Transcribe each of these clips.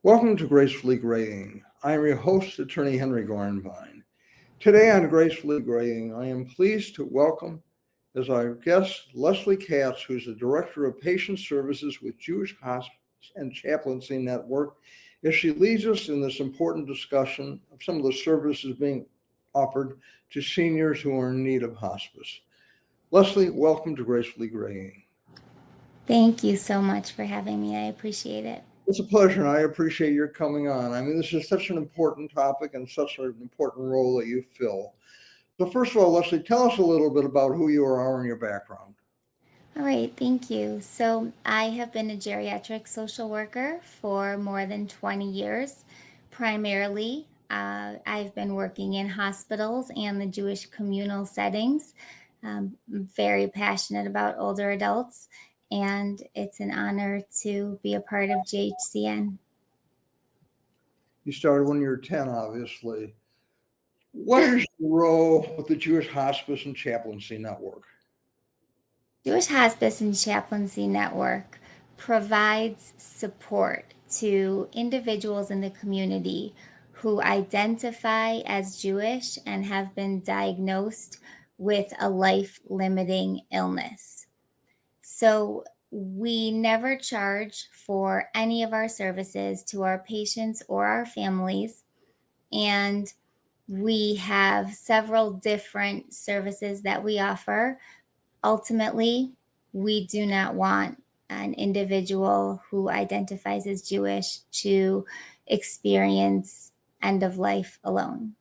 Welcome to Gracefully Graying. I am your host, Attorney Henry Gorenbein. Today on Gracefully Graying, I am pleased to welcome as our guest Leslie Katz, who's the Director of Patient Services with Jewish Hospice and Chaplaincy Network, as she leads us in this important discussion of some of the services being offered to seniors who are in need of hospice. Leslie, welcome to Gracefully Graying. Thank you so much for having me. I appreciate it. It's a pleasure, and I appreciate your coming on. I mean, this is such an important topic and such an important role that you fill. So first of all, Leslie, tell us a little bit about who you are and your background. All right, thank you. So I have been a geriatric social worker for more than 20 years. Primarily, I've been working in hospitals and the Jewish communal settings. I'm very passionate about older adults, and it's an honor to be a part of JHCN. You started when you were 10, obviously. What is your role with the Jewish Hospice and Chaplaincy Network? Jewish Hospice and Chaplaincy Network provides support to individuals in the community who identify as Jewish and have been diagnosed with a life-limiting illness. So we never charge for any of our services to our patients or our families, and we have several different services that we offer. Ultimately, we do not want an individual who identifies as Jewish to experience end of life alone.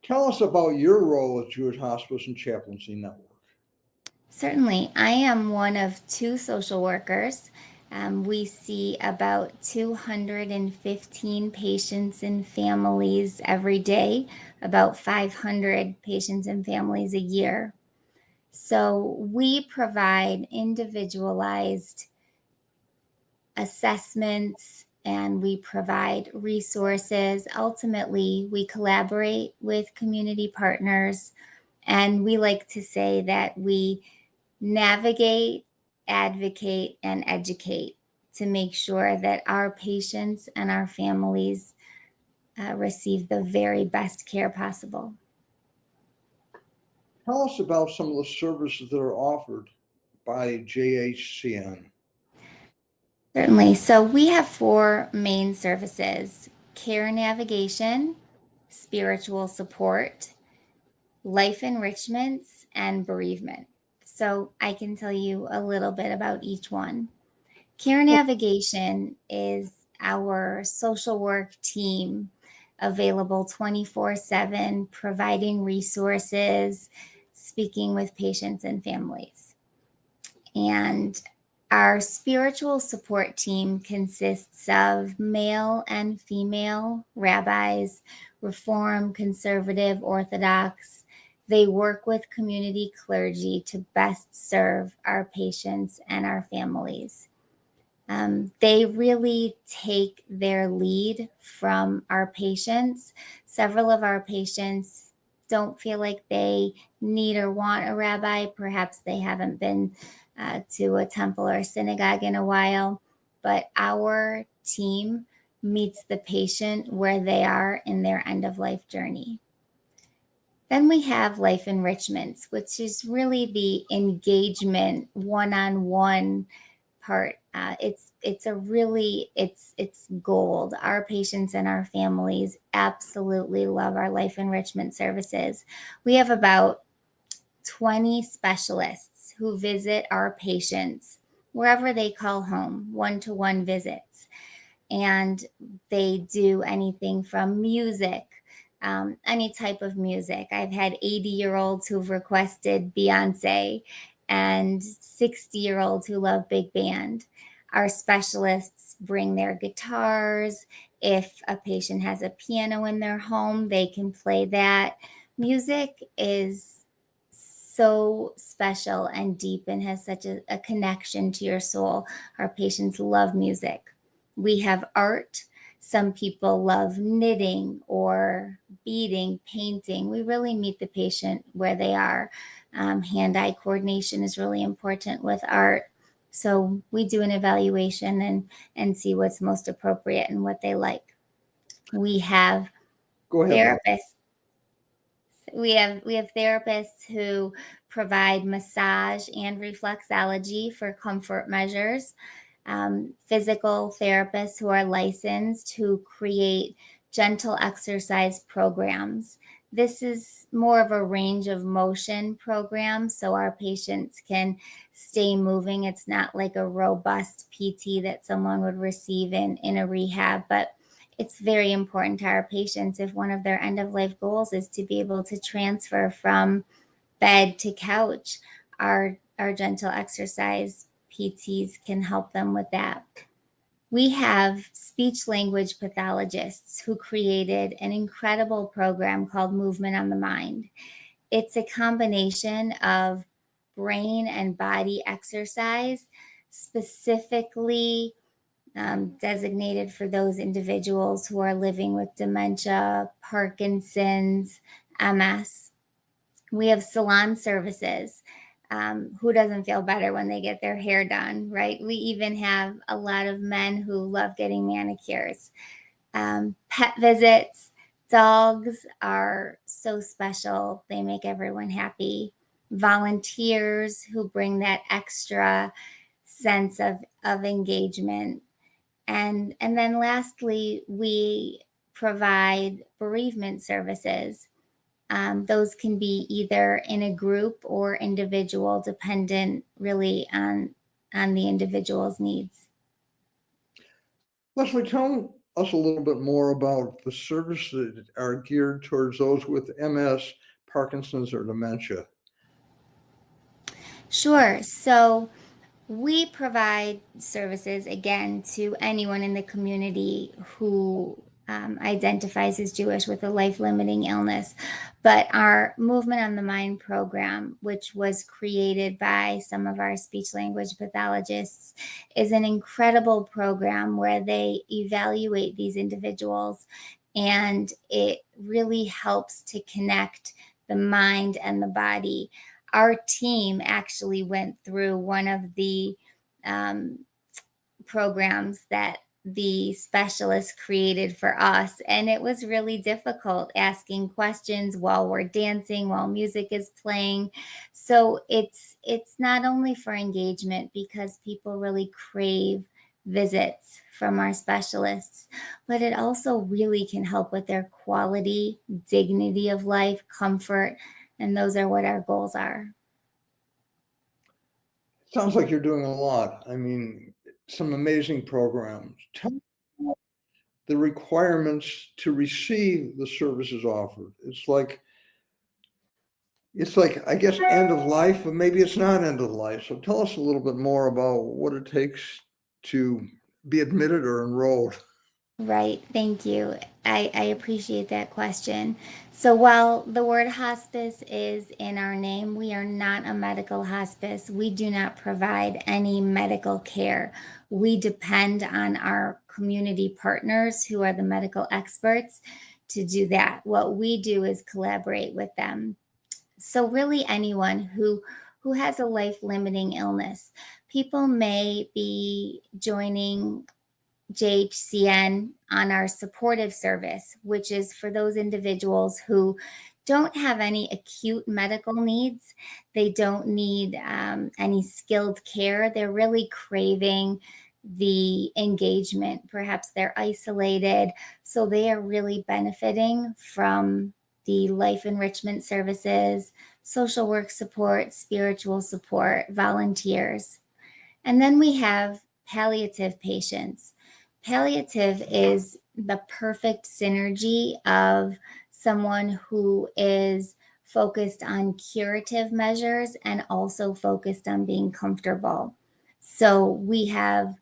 Tell us about your role with Jewish Hospice and Chaplaincy Network. Certainly, I am one of two social workers. We see about 215 patients and families every day, about 500 patients and families a year. So we provide individualized assessments and we provide resources. Ultimately, we collaborate with community partners, and we like to say that we navigate, advocate, and educate to make sure that our patients and our families receive the very best care possible. Tell us about some of the services that are offered by JHCN. Certainly. So we have four main services: care navigation, spiritual support, life enrichments, and bereavement. So I can tell you a little bit about each one. Care navigation is our social work team available 24/7, providing resources, speaking with patients and families. And our spiritual support team consists of male and female rabbis, Reform, Conservative, Orthodox. They work with community clergy to best serve our patients and our families. They really take their lead from our patients. Several of our patients don't feel like they need or want a rabbi. Perhaps they haven't been to a temple or a synagogue in a while, but our team meets the patient where they are in their end of life journey. Then we have life enrichments, which is really the engagement one-on-one part. It's gold. Our patients and our families absolutely love our life enrichment services. We have about 20 specialists who visit our patients wherever they call home, one-to-one visits. And they do anything from music, any type of music. I've had 80-year-olds who've requested Beyonce and 60-year-olds who love big band. Our specialists bring their guitars. If a patient has a piano in their home, they can play that. Music is so special and deep and has such a connection to your soul. Our patients love music. We have art. Some people love knitting or beading, painting. We really meet the patient where they are. Hand-eye coordination is really important with art. So we do an evaluation and see what's most appropriate and what they like. We have Go ahead, Beth. therapists. We have therapists who provide massage and reflexology for comfort measures. Physical therapists who are licensed who create gentle exercise programs. This is more of a range of motion program, so our patients can stay moving. It's not like a robust PT that someone would receive in a rehab, but it's very important to our patients if one of their end of life goals is to be able to transfer from bed to couch. Our gentle exercise PTs can help them with that. We have speech language pathologists who created an incredible program called Movement on the Mind. It's a combination of brain and body exercise, specifically designated for those individuals who are living with dementia, Parkinson's, MS. We have salon services. Who doesn't feel better when they get their hair done, right? We even have a lot of men who love getting manicures. Pet visits. Dogs are so special. They make everyone happy. Volunteers who bring that extra sense of engagement. And then lastly, we provide bereavement services. Those can be either in a group or individual, dependent really on the individual's needs. Leslie, tell us a little bit more about the services that are geared towards those with MS, Parkinson's, or dementia. Sure. So we provide services again to anyone in the community who identifies as Jewish with a life-limiting illness. But our Movement on the Mind program, which was created by some of our speech language pathologists, is an incredible program where they evaluate these individuals, and it really helps to connect the mind and the body. Our team actually went through one of the programs that the specialist created for us, and it was really difficult asking questions while we're dancing, while music is playing. So it's not only for engagement, because people really crave visits from our specialists, but it also really can help with their quality, dignity of life, comfort, and those are what our goals are. Sounds like you're doing a lot. I mean, some amazing programs. Tell me about the requirements to receive the services offered. It's like, I guess, end of life, but maybe it's not end of life. So tell us a little bit more about what it takes to be admitted or enrolled. Right. Thank you. I appreciate that question. So while the word hospice is in our name, we are not a medical hospice. We do not provide any medical care. We depend on our community partners who are the medical experts to do that. What we do is collaborate with them. So really anyone who has a life-limiting illness, people may be joining JHCN on our supportive service, which is for those individuals who don't have any acute medical needs. They don't need any skilled care. They're really craving the engagement. Perhaps they're isolated. So they are really benefiting from the life enrichment services, social work support, spiritual support, volunteers. And then we have palliative patients. Palliative is the perfect synergy of someone who is focused on curative measures and also focused on being comfortable. So we have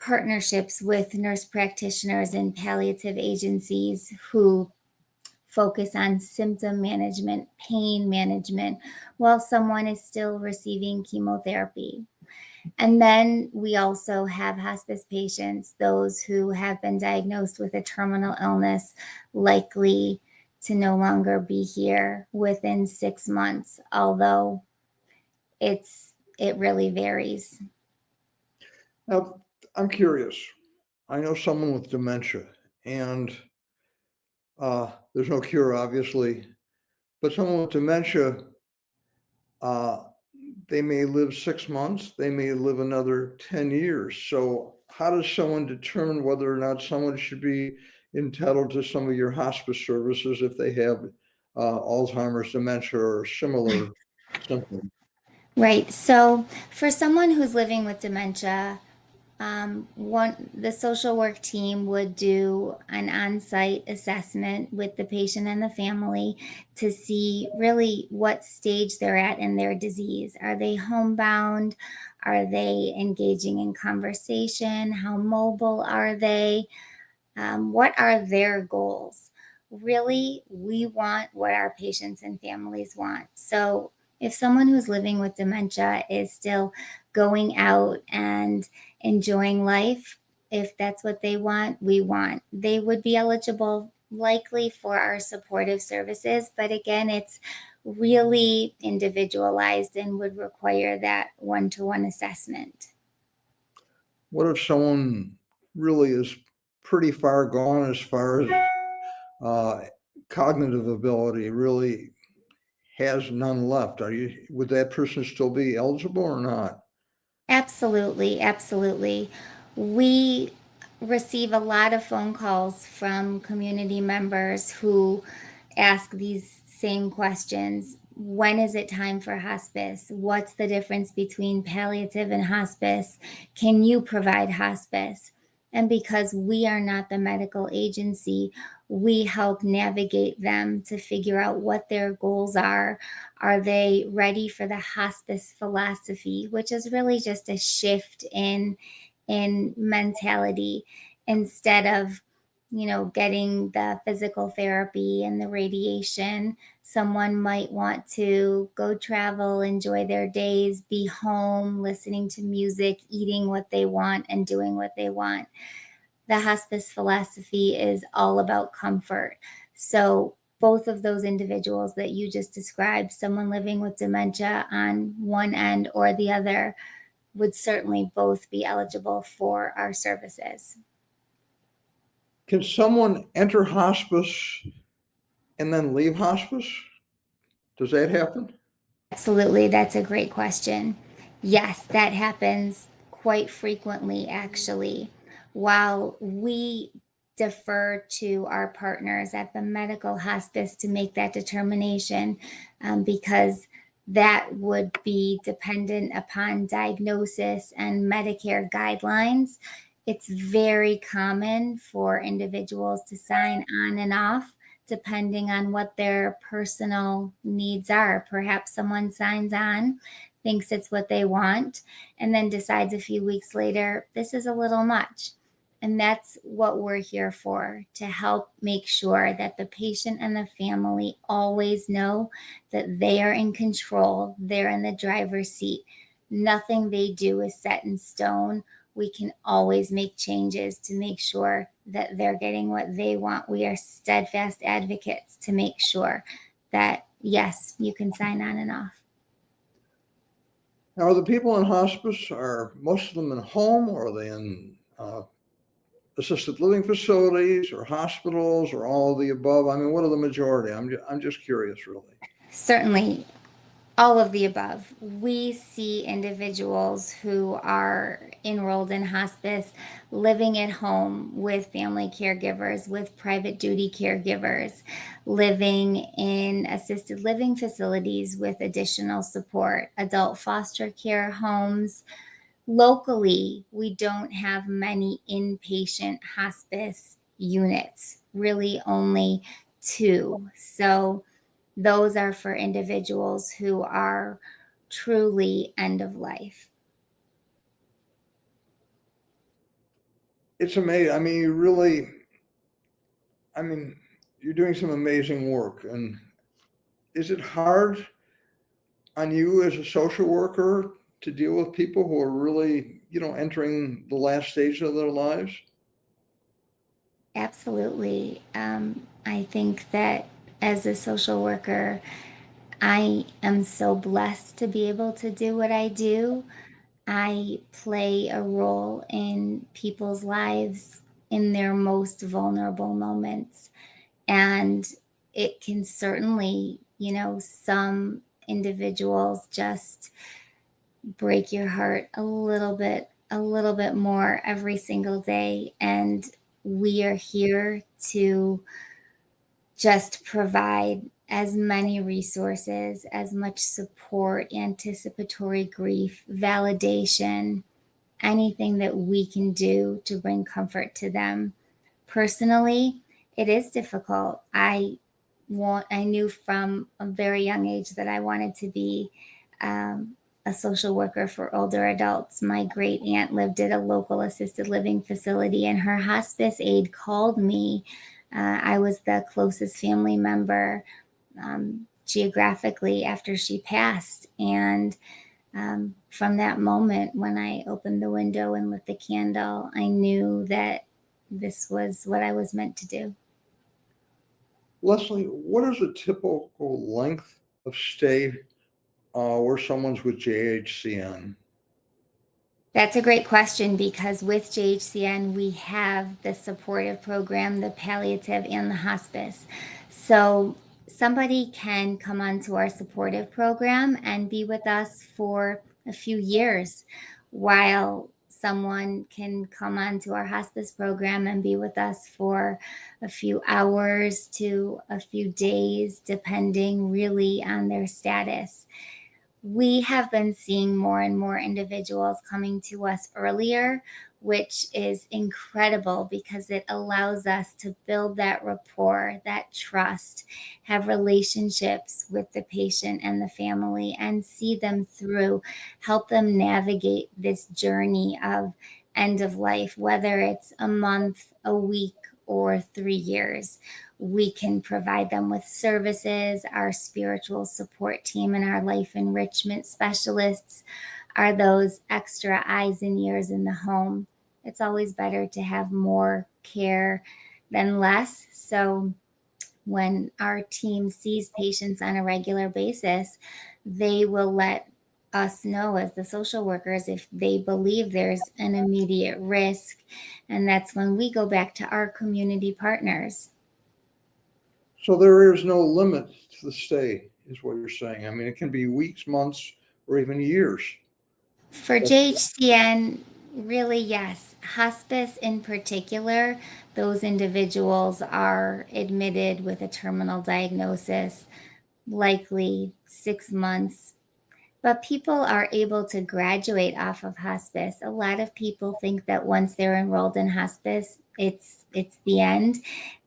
partnerships with nurse practitioners and palliative agencies who focus on symptom management, pain management, while someone is still receiving chemotherapy. And then we also have hospice patients, those who have been diagnosed with a terminal illness, likely to no longer be here within 6 months, although it really varies. Now, I'm curious. I know someone with dementia, and there's no cure, obviously, but someone with dementia, uh, they may live 6 months, they may live another 10 years. So, how does someone determine whether or not someone should be entitled to some of your hospice services if they have Alzheimer's, dementia, or similar symptoms? Right. So, for someone who's living with dementia, the social work team would do an on-site assessment with the patient and the family to see really what stage they're at in their disease. Are they homebound? Are they engaging in conversation? How mobile are they? What are their goals? Really, we want what our patients and families want. So, if someone who's living with dementia is still going out and enjoying life, if that's what they want, they would be eligible likely for our supportive services. But again, it's really individualized and would require that one to one assessment. What if someone really is pretty far gone as far as uh, cognitive ability, really has none left? Would that person still be eligible or not? Absolutely, absolutely. We receive a lot of phone calls from community members who ask these same questions. When is it time for hospice? What's the difference between palliative and hospice? Can you provide hospice? And because we are not the medical agency, we help navigate them to figure out what their goals are. Are they ready for the hospice philosophy, which is really just a shift in mentality? Instead of getting the physical therapy and the radiation, someone might want to go travel, enjoy their days, be home, listening to music, eating what they want, and doing what they want. The hospice philosophy is all about comfort. So, both of those individuals that you just described, someone living with dementia on one end or the other, would certainly both be eligible for our services. Can someone enter hospice and then leave hospice? Does that happen? Absolutely, that's a great question. Yes, that happens quite frequently, actually. While we defer to our partners at the medical hospice to make that determination, because that would be dependent upon diagnosis and Medicare guidelines. It's very common for individuals to sign on and off depending on what their personal needs are. Perhaps someone signs on, thinks it's what they want, and then decides a few weeks later, this is a little much. And that's what we're here for, to help make sure that the patient and the family always know that they are in control, they're in the driver's seat. Nothing they do is set in stone. We can always make changes to make sure that they're getting what they want. We are steadfast advocates to make sure that, yes, you can sign on and off. Now, are the people in hospice, are most of them in home, or are they in assisted living facilities or hospitals or all of the above? I mean, what are the majority? I'm just curious, really. Certainly, all of the above. We see individuals who are enrolled in hospice living at home with family caregivers, with private duty caregivers, living in assisted living facilities with additional support, adult foster care homes. Locally, we don't have many inpatient hospice units, really only two. So, those are for individuals who are truly end of life. It's amazing. I mean, you really, I mean, you're doing some amazing work. And is it hard on you as a social worker to deal with people who are really, entering the last stage of their lives? Absolutely. I think that as a social worker, I am so blessed to be able to do what I do. I play a role in people's lives in their most vulnerable moments. And it can certainly, some individuals just break your heart a little bit more every single day. And we are here to just provide as many resources, as much support, anticipatory grief, validation, anything that we can do to bring comfort to them. Personally, it is difficult. I knew from a very young age that I wanted to be a social worker for older adults. My great aunt lived at a local assisted living facility, and her hospice aide called me. I was the closest family member geographically after she passed. And from that moment, when I opened the window and lit the candle, I knew that this was what I was meant to do. Leslie, what is a typical length of stay where someone's with JHCN? That's a great question, because with JHCN, we have the supportive program, the palliative, and the hospice. So somebody can come onto our supportive program and be with us for a few years, while someone can come onto our hospice program and be with us for a few hours to a few days, depending really on their status. We have been seeing more and more individuals coming to us earlier, which is incredible because it allows us to build that rapport, that trust, have relationships with the patient and the family, and see them through, help them navigate this journey of end of life, whether it's a month, a week, or 3 years. We can provide them with services. Our spiritual support team and our life enrichment specialists are those extra eyes and ears in the home. It's always better to have more care than less. So when our team sees patients on a regular basis, they will let us know as the social workers if they believe there's an immediate risk. And that's when we go back to our community partners. So there is no limit to the stay, is what you're saying. I mean, it can be weeks, months, or even years. For JHCN, really, yes. Hospice in particular, those individuals are admitted with a terminal diagnosis, likely 6 months. But people are able to graduate off of hospice. A lot of people think that once they're enrolled in hospice, it's the end,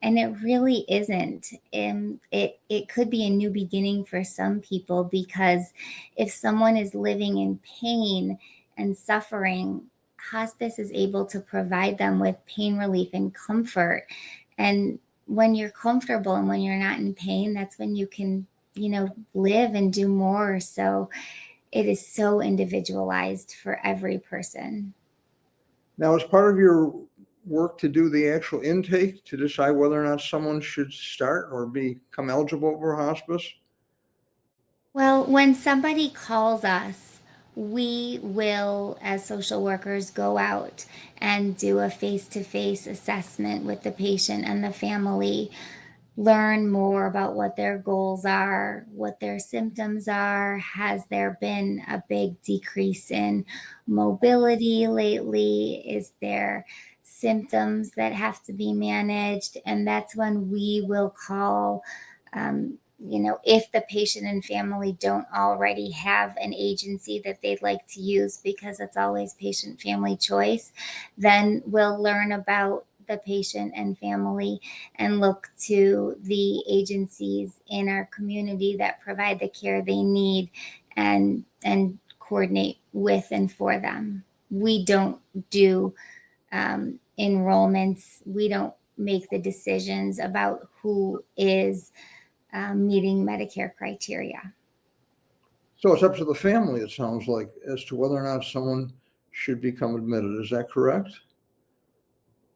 and it really isn't. And it could be a new beginning for some people, because if someone is living in pain and suffering, hospice is able to provide them with pain relief and comfort. And when you're comfortable and when you're not in pain, that's when you can, live and do more. So it is so individualized for every person. Now, as part of your work to do the actual intake to decide whether or not someone should start or become eligible for hospice? Well, when somebody calls us, we will, as social workers, go out and do a face to face assessment with the patient and the family, learn more about what their goals are, what their symptoms are. Has there been a big decrease in mobility lately? Is there symptoms that have to be managed? And that's when we will call. If the patient and family don't already have an agency that they'd like to use, because it's always patient family choice, then we'll learn about the patient and family and look to the agencies in our community that provide the care they need, and coordinate with and for them. We don't do enrollments. We don't make the decisions about who is meeting Medicare criteria. So it's up to the family, it sounds like, as to whether or not someone should become admitted. Is that correct?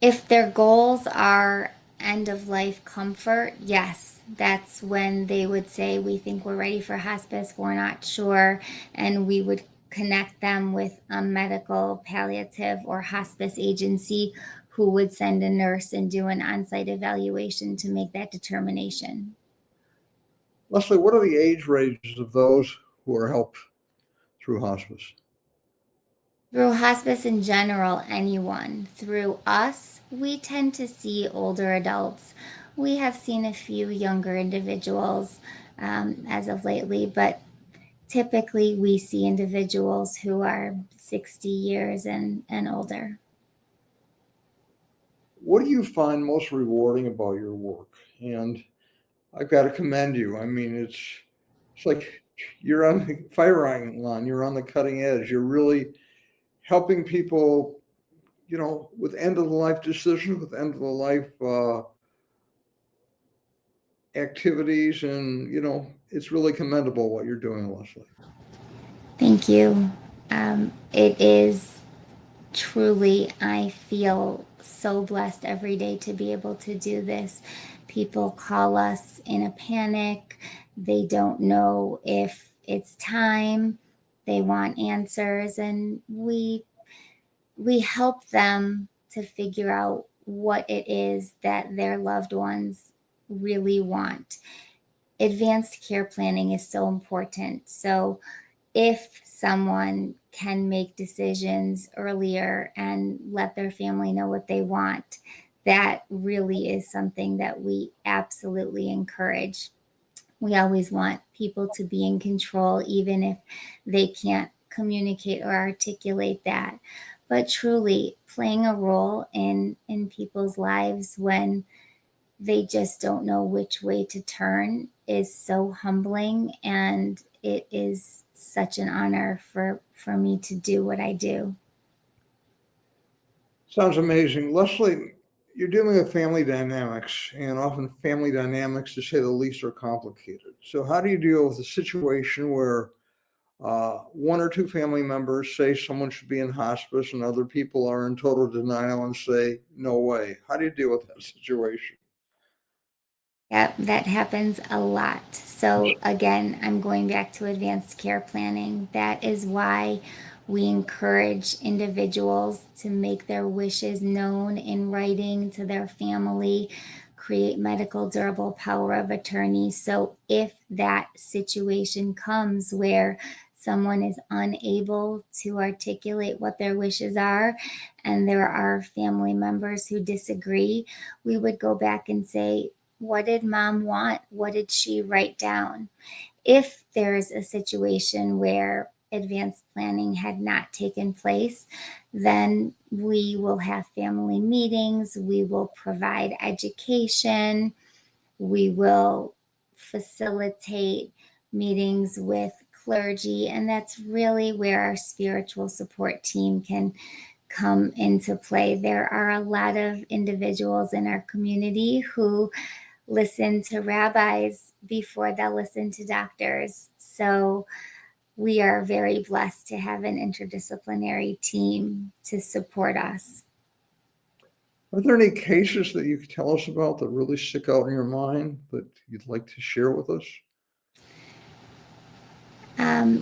If their goals are end of life comfort, yes, that's when they would say, we think we're ready for hospice, we're not sure, and we would connect them with a medical, palliative, or hospice agency who would send a nurse and do an on-site evaluation to make that determination. Leslie, what are the age ranges of those who are helped through hospice? Through hospice in general, anyone. Through us, we tend to see older adults. We have seen a few younger individuals as of lately, but typically we see individuals who are 60 years and older. What do you find most rewarding about your work? And I've got to commend you. I mean, it's like you're on the firing line, you're on the cutting edge. You're really helping people, with end of the life decisions, with end of the life activities, and it's really commendable what you're doing, Leslie. Thank you. It is truly, I feel so blessed every day to be able to do this. People call us in a panic. They don't know if it's time. They want answers, and we help them to figure out what it is that their loved ones really want. Advanced care planning is so important. So if someone can make decisions earlier and let their family know what they want, that really is something that we absolutely encourage. We always want people to be in control, even if they can't communicate or articulate that. But truly, playing a role in people's lives when they just don't know which way to turn is so humbling, and it is such an honor for me to do what I do. Sounds amazing. Leslie, you're dealing with family dynamics, and often family dynamics, to say the least, are complicated. So how do you deal with a situation where one or two family members say someone should be in hospice and other people are in total denial and say, no way? How do you deal with that situation? Yep, that happens a lot. So again, I'm going back to advanced care planning. That is why we encourage individuals to make their wishes known in writing to their family, create medical durable power of attorney. So if that situation comes where someone is unable to articulate what their wishes are, and there are family members who disagree, we would go back and say, what did mom want? What did she write down? If there's a situation where advanced planning had not taken place, then we will have family meetings. We will provide education. We will facilitate meetings with clergy. And that's really where our spiritual support team can come into play. There are a lot of individuals in our community who listen to rabbis before they'll listen to doctors. So we are very blessed to have an interdisciplinary team to support us. Are there any cases that you could tell us about that really stick out in your mind that you'd like to share with us?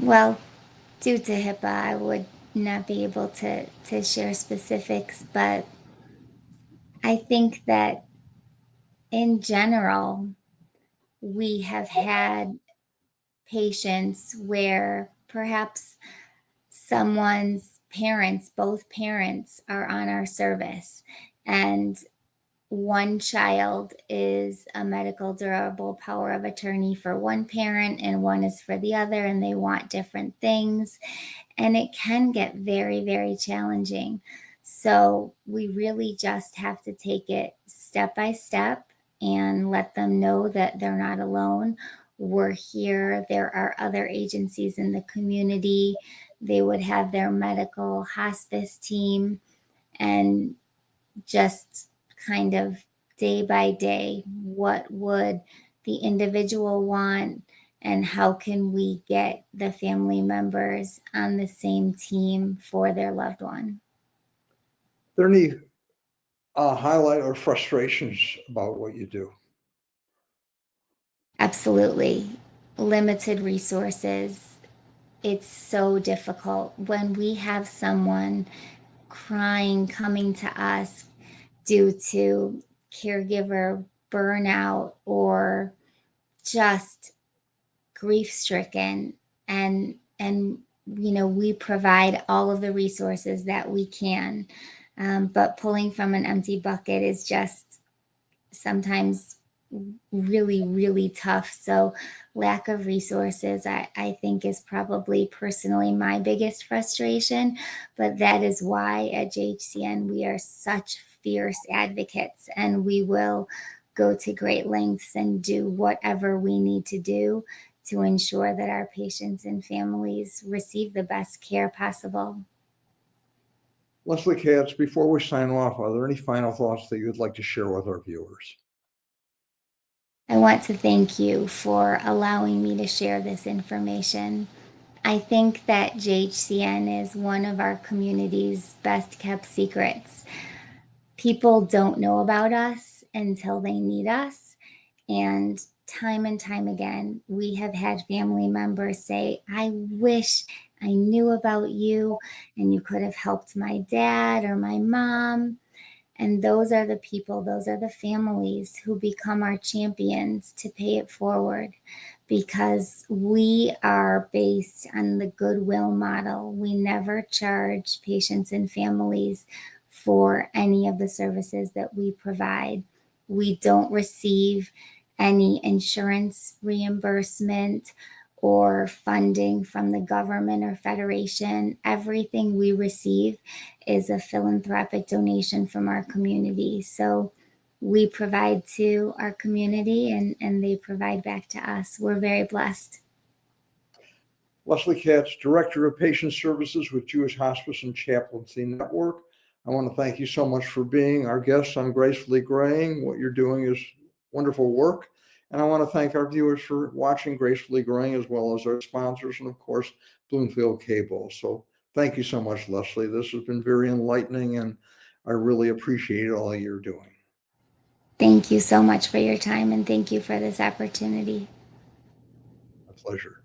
Well, due to HIPAA, I would not be able to share specifics, but I think that in general, we have had patients where perhaps someone's parents, both parents, are on our service, and one child is a medical durable power of attorney for one parent and one is for the other, and they want different things. And it can get very, very challenging. So we really just have to take it step by step and let them know that they're not alone. We're here. There are other agencies in the community. They would have their medical hospice team, and just kind of day by day, what would the individual want, and how can we get the family members on the same team for their loved one? Are there any highlight or frustrations about what you do? Absolutely. Limited resources. it's so difficult when we have someone crying coming to us due to caregiver burnout or just grief stricken, and we provide all of the resources that we can, but pulling from an empty bucket is just sometimes really, really tough. So lack of resources, I think, is probably personally my biggest frustration. But that is why at JHCN we are such fierce advocates, and we will go to great lengths and do whatever we need to do to ensure that our patients and families receive the best care possible. Leslie Katz, before we sign off, are there any final thoughts that you'd like to share with our viewers? I want to thank you for allowing me to share this information. I think that JHCN is one of our community's best kept secrets. People don't know about us until they need us. And time again, we have had family members say, I wish I knew about you and you could have helped my dad or my mom. And those are the people, those are the families who become our champions to pay it forward, because we are based on the goodwill model. We never charge patients and families for any of the services that we provide. We don't receive any insurance reimbursement or funding from the government or federation. Everything we receive is a philanthropic donation from our community. So we provide to our community, and they provide back to us. We're very blessed. Leslie Katz, Director of Patient Services with Jewish Hospice and Chaplaincy Network. I want to thank you so much for being our guest on Gracefully Graying. What you're doing is wonderful work. And I want to thank our viewers for watching Gracefully Graying, as well as our sponsors and, of course, Bloomfield Cable. So thank you so much, Leslie. This has been very enlightening, and I really appreciate all you're doing. Thank you so much for your time, and thank you for this opportunity. A pleasure.